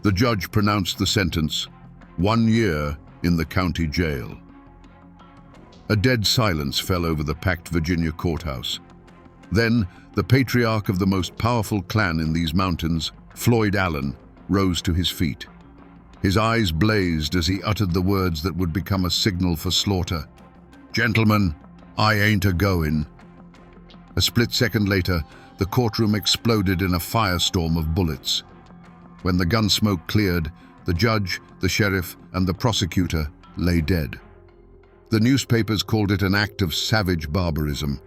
The judge pronounced the sentence, 1 year in the county jail. A dead silence fell over the packed Virginia courthouse. Then, the patriarch of the most powerful clan in these mountains, Floyd Allen, rose to his feet. His eyes blazed as he uttered the words that would become a signal for slaughter. "Gentlemen, I ain't a-goin'." A split second later, the courtroom exploded in a firestorm of bullets. When the gun smoke cleared, the judge, the sheriff, and the prosecutor lay dead. The newspapers called it an act of savage barbarism.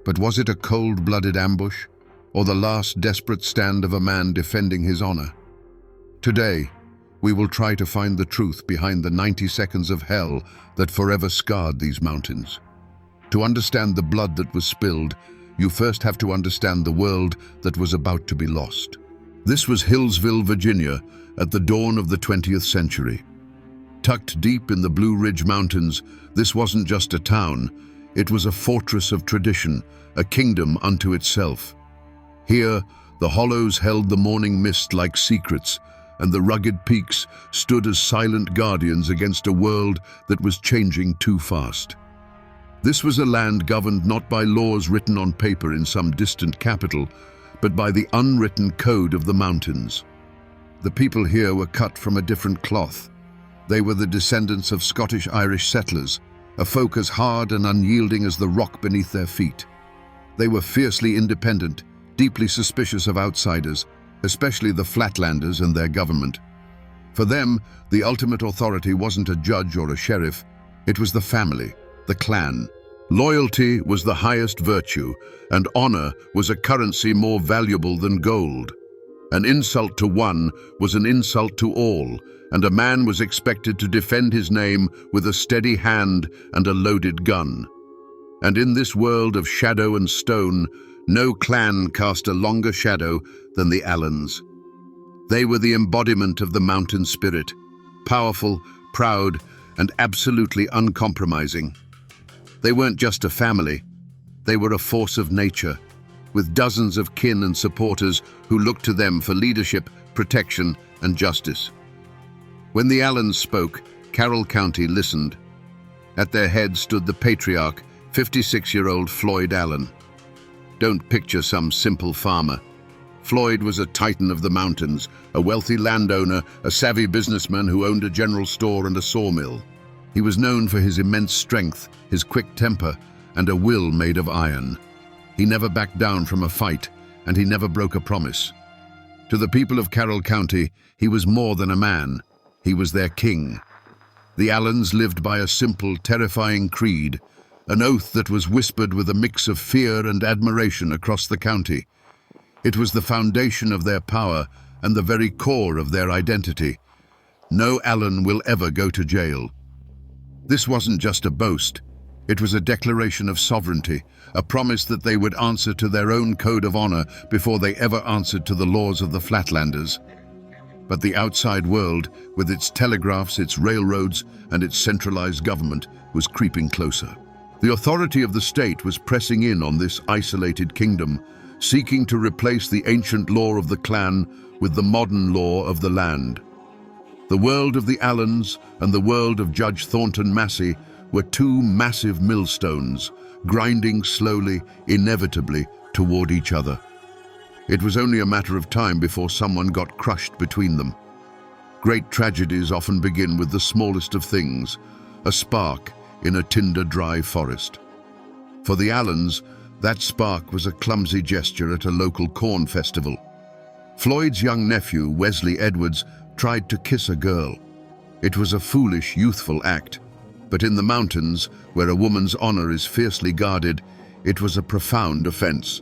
But was it a cold-blooded ambush, or the last desperate stand of a man defending his honor? Today, we will try to find the truth behind the 90 seconds of hell that forever scarred these mountains. To understand the blood that was spilled, you first have to understand the world that was about to be lost. This was Hillsville, Virginia, at the dawn of the 20th century. Tucked deep in the Blue Ridge Mountains, this wasn't just a town, it was a fortress of tradition, a kingdom unto itself. Here, the hollows held the morning mist like secrets, and the rugged peaks stood as silent guardians against a world that was changing too fast. This was a land governed not by laws written on paper in some distant capital, but by the unwritten code of the mountains. The people here were cut from a different cloth. They were the descendants of Scottish-Irish settlers, a folk as hard and unyielding as the rock beneath their feet. They were fiercely independent, deeply suspicious of outsiders, especially the Flatlanders and their government. For them, the ultimate authority wasn't a judge or a sheriff, it was the family, the clan. Loyalty was the highest virtue, and honor was a currency more valuable than gold. An insult to one was an insult to all, and a man was expected to defend his name with a steady hand and a loaded gun. And in this world of shadow and stone, no clan cast a longer shadow than the Allens. They were the embodiment of the mountain spirit, powerful, proud, and absolutely uncompromising. They weren't just a family, they were a force of nature, with dozens of kin and supporters who looked to them for leadership, protection, and justice. When the Allens spoke, Carroll County listened. At their head stood the patriarch, 56-year-old Floyd Allen. Don't picture some simple farmer. Floyd was a titan of the mountains, a wealthy landowner, a savvy businessman who owned a general store and a sawmill. He was known for his immense strength, his quick temper, and a will made of iron. He never backed down from a fight, and he never broke a promise. To the people of Carroll County, he was more than a man. He was their king. The Allens lived by a simple, terrifying creed, an oath that was whispered with a mix of fear and admiration across the county. It was the foundation of their power and the very core of their identity. No Allen will ever go to jail. This wasn't just a boast. It was a declaration of sovereignty, a promise that they would answer to their own code of honor before they ever answered to the laws of the Flatlanders. But the outside world, with its telegraphs, its railroads, and its centralized government, was creeping closer. The authority of the state was pressing in on this isolated kingdom, seeking to replace the ancient law of the clan with the modern law of the land. The world of the Allens and the world of Judge Thornton Massey were two massive millstones, grinding slowly, inevitably, toward each other. It was only a matter of time before someone got crushed between them. Great tragedies often begin with the smallest of things, a spark in a tinder-dry forest. For the Allens, that spark was a clumsy gesture at a local corn festival. Floyd's young nephew, Wesley Edwards, tried to kiss a girl. It was a foolish, youthful act, but in the mountains, where a woman's honor is fiercely guarded, it was a profound offense.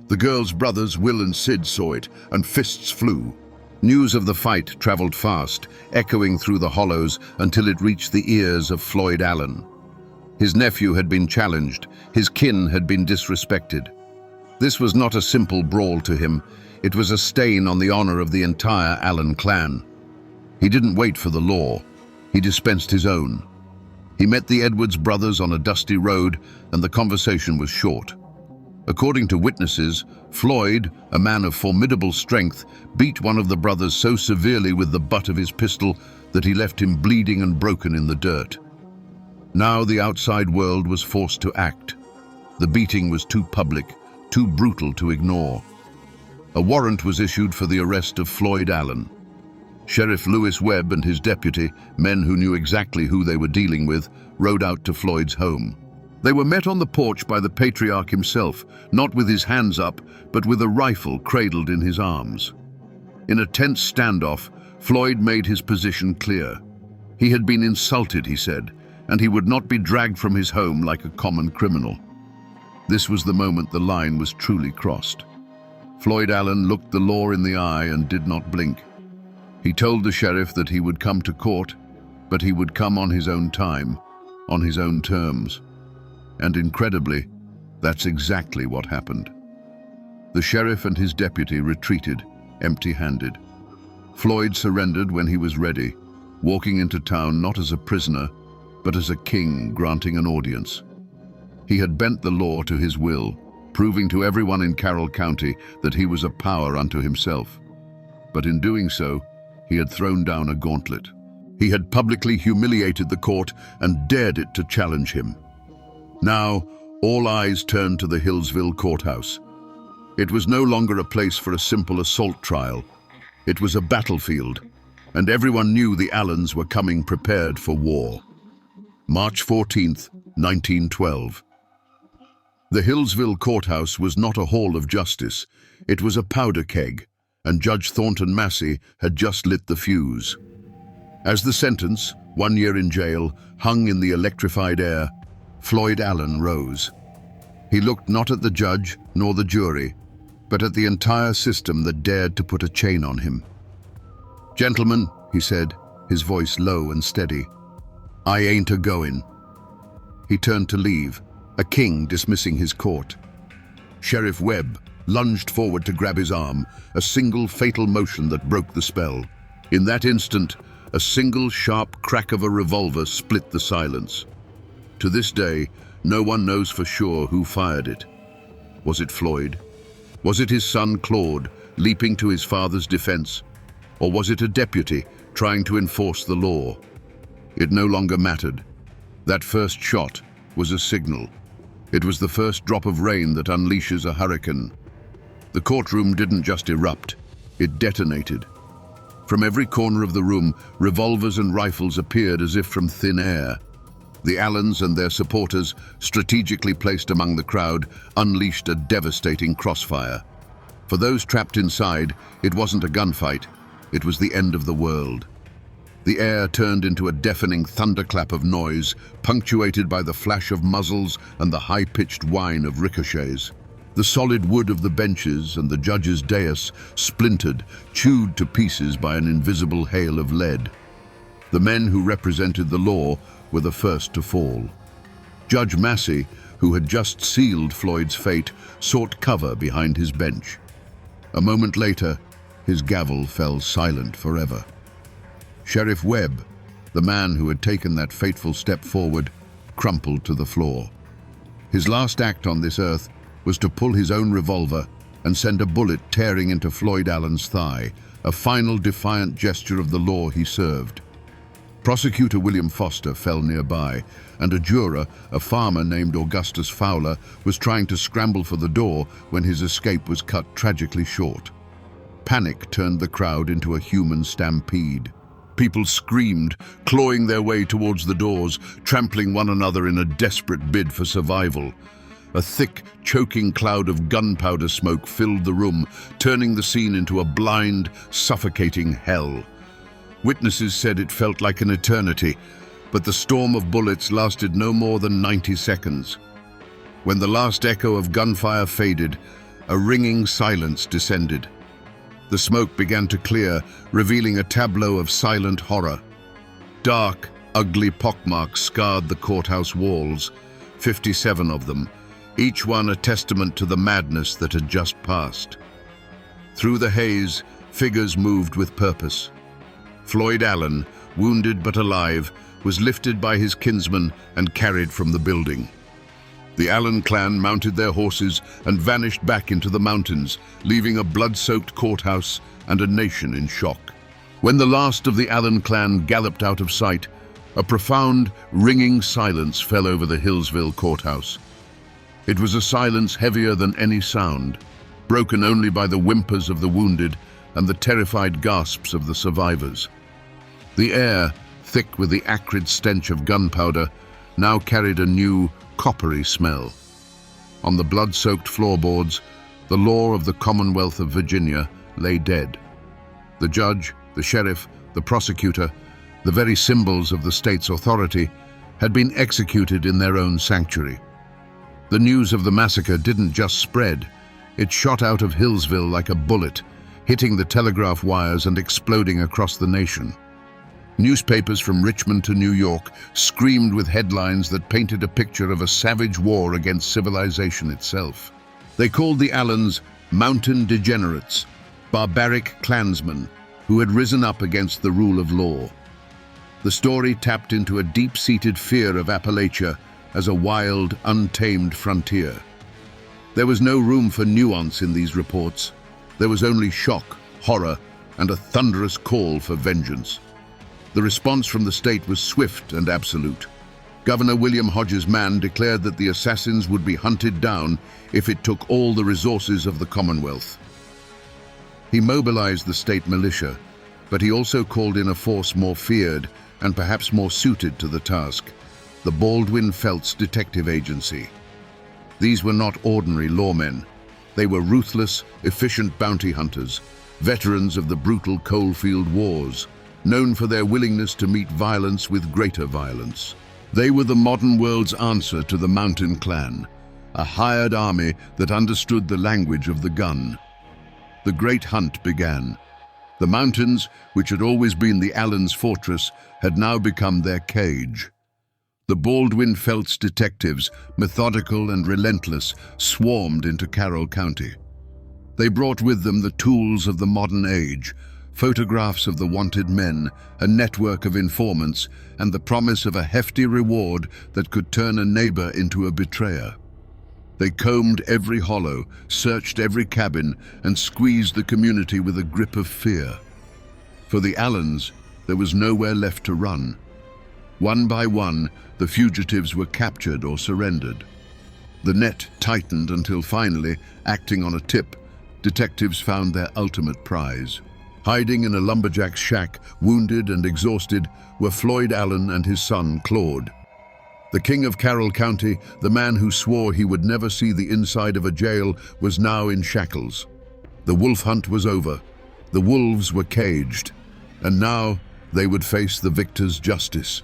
The girl's brothers, Will and Sid, saw it, and fists flew. News of the fight traveled fast, echoing through the hollows until it reached the ears of Floyd Allen. His nephew had been challenged, his kin had been disrespected. This was not a simple brawl to him, it was a stain on the honor of the entire Allen clan. He didn't wait for the law, he dispensed his own. He met the Edwards brothers on a dusty road, and the conversation was short. According to witnesses, Floyd, a man of formidable strength, beat one of the brothers so severely with the butt of his pistol that he left him bleeding and broken in the dirt. Now the outside world was forced to act. The beating was too public, too brutal to ignore. A warrant was issued for the arrest of Floyd Allen. Sheriff Lewis Webb and his deputy, men who knew exactly who they were dealing with, rode out to Floyd's home. They were met on the porch by the patriarch himself, not with his hands up, but with a rifle cradled in his arms. In a tense standoff, Floyd made his position clear. He had been insulted, he said, and he would not be dragged from his home like a common criminal. This was the moment the line was truly crossed. Floyd Allen looked the law in the eye and did not blink. He told the sheriff that he would come to court, but he would come on his own time, on his own terms. And incredibly, that's exactly what happened. The sheriff and his deputy retreated, empty-handed. Floyd surrendered when he was ready, walking into town not as a prisoner, but as a king granting an audience. He had bent the law to his will, proving to everyone in Carroll County that he was a power unto himself. But in doing so, he had thrown down a gauntlet. He had publicly humiliated the court and dared it to challenge him. Now, all eyes turned to the Hillsville courthouse. It was no longer a place for a simple assault trial. It was a battlefield, and everyone knew the Allens were coming prepared for war. March 14th, 1912. The Hillsville courthouse was not a hall of justice. It was a powder keg, and Judge Thornton Massey had just lit the fuse. As the sentence, 1 year in jail, hung in the electrified air, Floyd Allen rose. He looked not at the judge nor the jury, but at the entire system that dared to put a chain on him. "Gentlemen," he said, his voice low and steady, "I ain't a-goin'." He turned to leave, a king dismissing his court. Sheriff Webb lunged forward to grab his arm, a single fatal motion that broke the spell. In that instant, a single sharp crack of a revolver split the silence. To this day, no one knows for sure who fired it. Was it Floyd? Was it his son Claude, leaping to his father's defense? Or was it a deputy trying to enforce the law? It no longer mattered. That first shot was a signal. It was the first drop of rain that unleashes a hurricane. The courtroom didn't just erupt, it detonated. From every corner of the room, revolvers and rifles appeared as if from thin air. The Allens and their supporters, strategically placed among the crowd, unleashed a devastating crossfire. For those trapped inside, it wasn't a gunfight, it was the end of the world. The air turned into a deafening thunderclap of noise, punctuated by the flash of muzzles and the high-pitched whine of ricochets. The solid wood of the benches and the judge's dais splintered, chewed to pieces by an invisible hail of lead. The men who represented the law were the first to fall. Judge Massey, who had just sealed Floyd's fate, sought cover behind his bench. A moment later, his gavel fell silent forever. Sheriff Webb, the man who had taken that fateful step forward, crumpled to the floor. His last act on this earth was to pull his own revolver and send a bullet tearing into Floyd Allen's thigh, a final defiant gesture of the law he served. Prosecutor William Foster fell nearby, and a juror, a farmer named Augustus Fowler, was trying to scramble for the door when his escape was cut tragically short. Panic turned the crowd into a human stampede. People screamed, clawing their way towards the doors, trampling one another in a desperate bid for survival. A thick, choking cloud of gunpowder smoke filled the room, turning the scene into a blind, suffocating hell. Witnesses said it felt like an eternity, but the storm of bullets lasted no more than 90 seconds. When the last echo of gunfire faded, a ringing silence descended. The smoke began to clear, revealing a tableau of silent horror. Dark, ugly pockmarks scarred the courthouse walls, 57 of them, each one a testament to the madness that had just passed. Through the haze, figures moved with purpose. Floyd Allen, wounded but alive, was lifted by his kinsmen and carried from the building. The Allen clan mounted their horses and vanished back into the mountains, leaving a blood-soaked courthouse and a nation in shock. When the last of the Allen clan galloped out of sight, a profound, ringing silence fell over the Hillsville courthouse. It was a silence heavier than any sound, broken only by the whimpers of the wounded and the terrified gasps of the survivors. The air, thick with the acrid stench of gunpowder, now carried a new, coppery smell. On the blood-soaked floorboards, the law of the Commonwealth of Virginia lay dead. The judge, the sheriff, the prosecutor, the very symbols of the state's authority, had been executed in their own sanctuary. The news of the massacre didn't just spread, it shot out of Hillsville like a bullet, hitting the telegraph wires and exploding across the nation. Newspapers from Richmond to New York screamed with headlines that painted a picture of a savage war against civilization itself. They called the Allens mountain degenerates, barbaric clansmen who had risen up against the rule of law. The story tapped into a deep-seated fear of Appalachia as a wild, untamed frontier. There was no room for nuance in these reports. There was only shock, horror, and a thunderous call for vengeance. The response from the state was swift and absolute. Governor William Hodges Mann declared that the assassins would be hunted down if it took all the resources of the Commonwealth. He mobilized the state militia, but he also called in a force more feared and perhaps more suited to the task, the Baldwin Felts Detective Agency. These were not ordinary lawmen. They were ruthless, efficient bounty hunters, veterans of the brutal coalfield wars, known for their willingness to meet violence with greater violence. They were the modern world's answer to the Mountain Clan, a hired army that understood the language of the gun. The great hunt began. The mountains, which had always been the Allens' fortress, had now become their cage. The Baldwin Felts detectives, methodical and relentless, swarmed into Carroll County. They brought with them the tools of the modern age, photographs of the wanted men, a network of informants, and the promise of a hefty reward that could turn a neighbor into a betrayer. They combed every hollow, searched every cabin, and squeezed the community with a grip of fear. For the Allens, there was nowhere left to run. One by one, the fugitives were captured or surrendered. The net tightened until finally, acting on a tip, detectives found their ultimate prize. Hiding in a lumberjack's shack, wounded and exhausted, were Floyd Allen and his son, Claude. The king of Carroll County, the man who swore he would never see the inside of a jail, was now in shackles. The wolf hunt was over. The wolves were caged, and now they would face the victor's justice.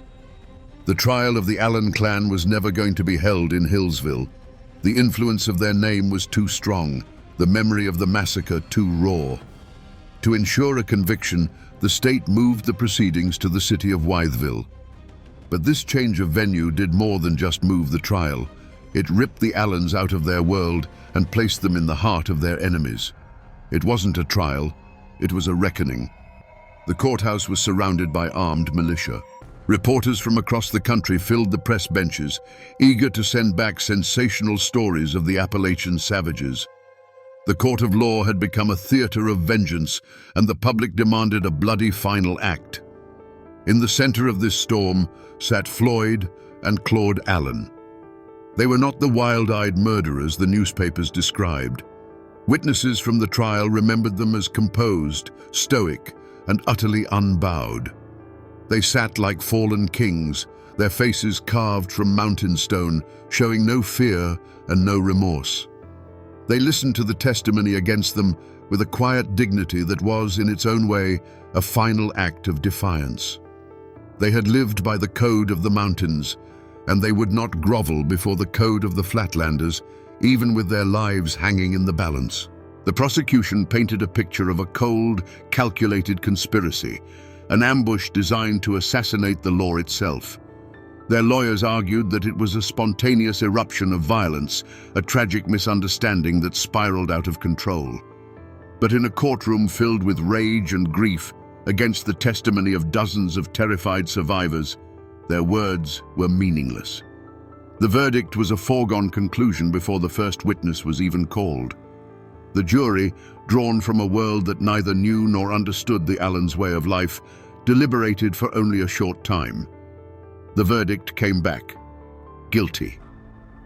The trial of the Allen clan was never going to be held in Hillsville. The influence of their name was too strong, the memory of the massacre too raw. To ensure a conviction, the state moved the proceedings to the city of Wytheville. But this change of venue did more than just move the trial. It ripped the Allens out of their world and placed them in the heart of their enemies. It wasn't a trial, it was a reckoning. The courthouse was surrounded by armed militia. Reporters from across the country filled the press benches, eager to send back sensational stories of the Appalachian savages. The court of law had become a theater of vengeance, and the public demanded a bloody final act. In the center of this storm sat Floyd and Claude Allen. They were not the wild-eyed murderers the newspapers described. Witnesses from the trial remembered them as composed, stoic, and utterly unbowed. They sat like fallen kings, their faces carved from mountain stone, showing no fear and no remorse. They listened to the testimony against them with a quiet dignity that was, in its own way, a final act of defiance. They had lived by the code of the mountains, and they would not grovel before the code of the Flatlanders, even with their lives hanging in the balance. The prosecution painted a picture of a cold, calculated conspiracy, an ambush designed to assassinate the law itself. Their lawyers argued that it was a spontaneous eruption of violence, a tragic misunderstanding that spiraled out of control. But in a courtroom filled with rage and grief, against the testimony of dozens of terrified survivors, their words were meaningless. The verdict was a foregone conclusion before the first witness was even called. The jury, drawn from a world that neither knew nor understood the Allens' way of life, deliberated for only a short time. The verdict came back. Guilty.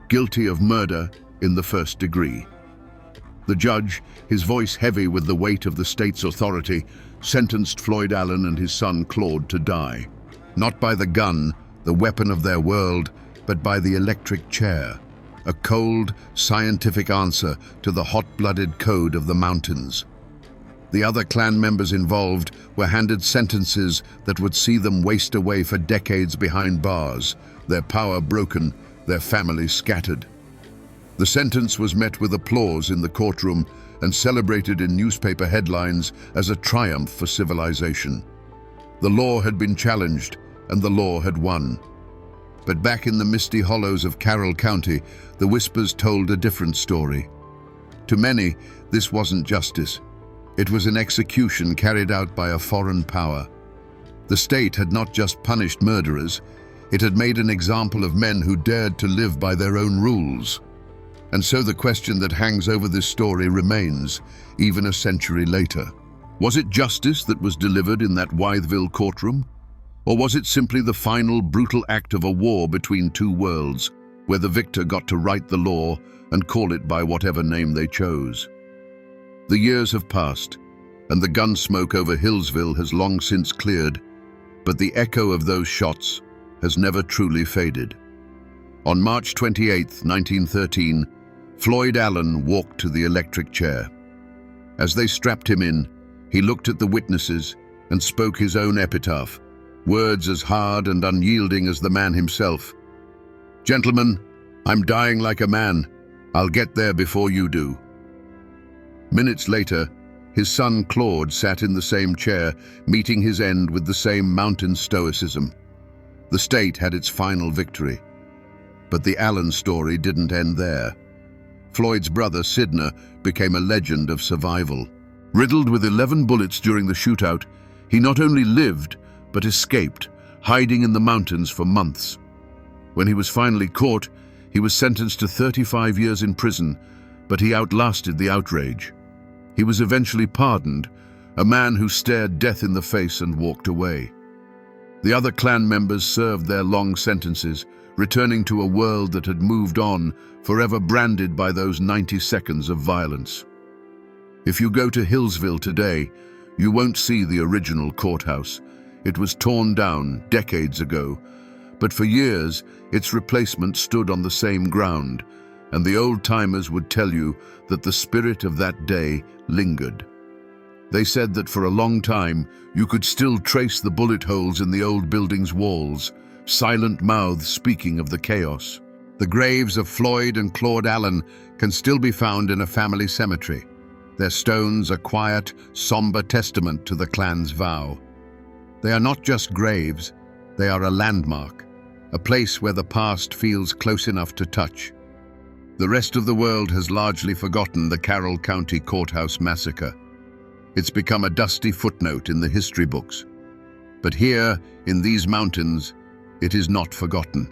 Guilty of murder in the first degree. The judge, his voice heavy with the weight of the state's authority, sentenced Floyd Allen and his son Claude to die. Not by the gun, the weapon of their world, but by the electric chair. A cold, scientific answer to the hot-blooded code of the mountains. The other clan members involved were handed sentences that would see them waste away for decades behind bars, their power broken, their families scattered. The sentence was met with applause in the courtroom and celebrated in newspaper headlines as a triumph for civilization. The law had been challenged, and the law had won. But back in the misty hollows of Carroll County, the whispers told a different story. To many, this wasn't justice. It was an execution carried out by a foreign power. The state had not just punished murderers, it had made an example of men who dared to live by their own rules. And so the question that hangs over this story remains, even a century later. Was it justice that was delivered in that Wytheville courtroom? Or was it simply the final brutal act of a war between two worlds, where the victor got to write the law and call it by whatever name they chose? The years have passed, and the gun smoke over Hillsville has long since cleared, but the echo of those shots has never truly faded. On March 28, 1913, Floyd Allen walked to the electric chair. As they strapped him in, he looked at the witnesses and spoke his own epitaph, words as hard and unyielding as the man himself. "Gentlemen, I'm dying like a man. I'll get there before you do." Minutes later, his son Claude sat in the same chair, meeting his end with the same mountain stoicism. The state had its final victory. But the Allen story didn't end there. Floyd's brother, Sidner, became a legend of survival. Riddled with 11 bullets during the shootout, he not only lived, but escaped, hiding in the mountains for months. When he was finally caught, he was sentenced to 35 years in prison, but he outlasted the outrage. He was eventually pardoned, a man who stared death in the face and walked away. The other clan members served their long sentences, returning to a world that had moved on, forever branded by those 90 seconds of violence. If you go to Hillsville today, you won't see the original courthouse. It was torn down decades ago, but for years its replacement stood on the same ground, and the old-timers would tell you that the spirit of that day lingered. They said that for a long time you could still trace the bullet holes in the old building's walls, silent mouths speaking of the chaos. The graves of Floyd and Claude Allen can still be found in a family cemetery, their stones a quiet, somber testament to the clan's vow. They are not just graves, they are a landmark, a place where the past feels close enough to touch. The rest of the world has largely forgotten the Carroll County Courthouse massacre. It's become a dusty footnote in the history books. But here, in these mountains, it is not forgotten.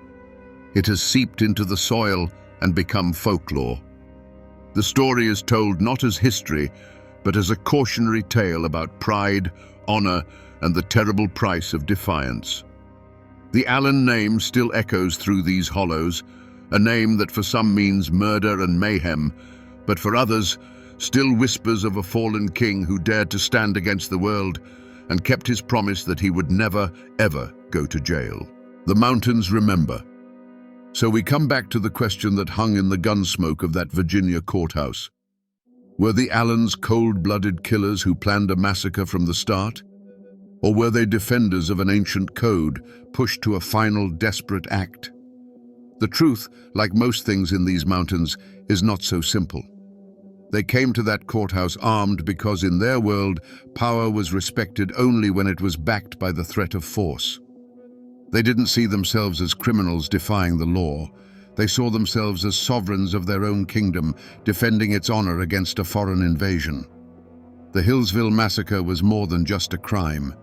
It has seeped into the soil and become folklore. The story is told not as history, but as a cautionary tale about pride, honor, and the terrible price of defiance. The Allen name still echoes through these hollows, a name that for some means murder and mayhem, but for others, still whispers of a fallen king who dared to stand against the world and kept his promise that he would never, ever go to jail. The mountains remember. So we come back to the question that hung in the gunsmoke of that Virginia courthouse. Were the Allens cold-blooded killers who planned a massacre from the start? Or were they defenders of an ancient code, pushed to a final desperate act? The truth, like most things in these mountains, is not so simple. They came to that courthouse armed because in their world, power was respected only when it was backed by the threat of force. They didn't see themselves as criminals defying the law. They saw themselves as sovereigns of their own kingdom, defending its honor against a foreign invasion. The Hillsville massacre was more than just a crime.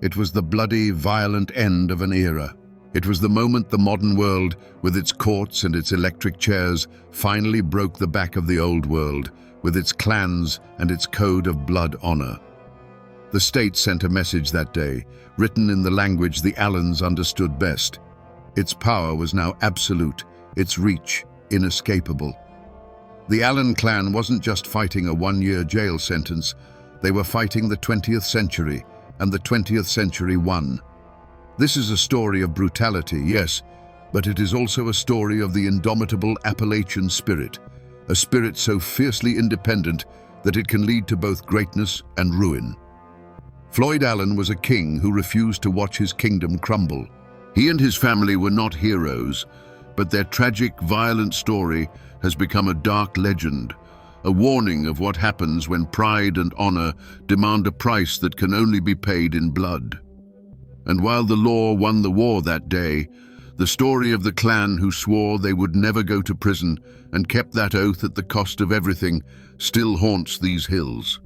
It was the bloody, violent end of an era. It was the moment the modern world, with its courts and its electric chairs, finally broke the back of the old world, with its clans and its code of blood honor. The state sent a message that day, written in the language the Allans understood best. Its power was now absolute, its reach inescapable. The Allan clan wasn't just fighting a one-year jail sentence, they were fighting the 20th century, and the 20th century won. This is a story of brutality, yes, but it is also a story of the indomitable Appalachian spirit, a spirit so fiercely independent that it can lead to both greatness and ruin. Floyd Allan was a king who refused to watch his kingdom crumble. He and his family were not heroes, but their tragic, violent story has become a dark legend, a warning of what happens when pride and honor demand a price that can only be paid in blood. And while the law won the war that day, the story of the clan who swore they would never go to prison and kept that oath at the cost of everything still haunts these hills.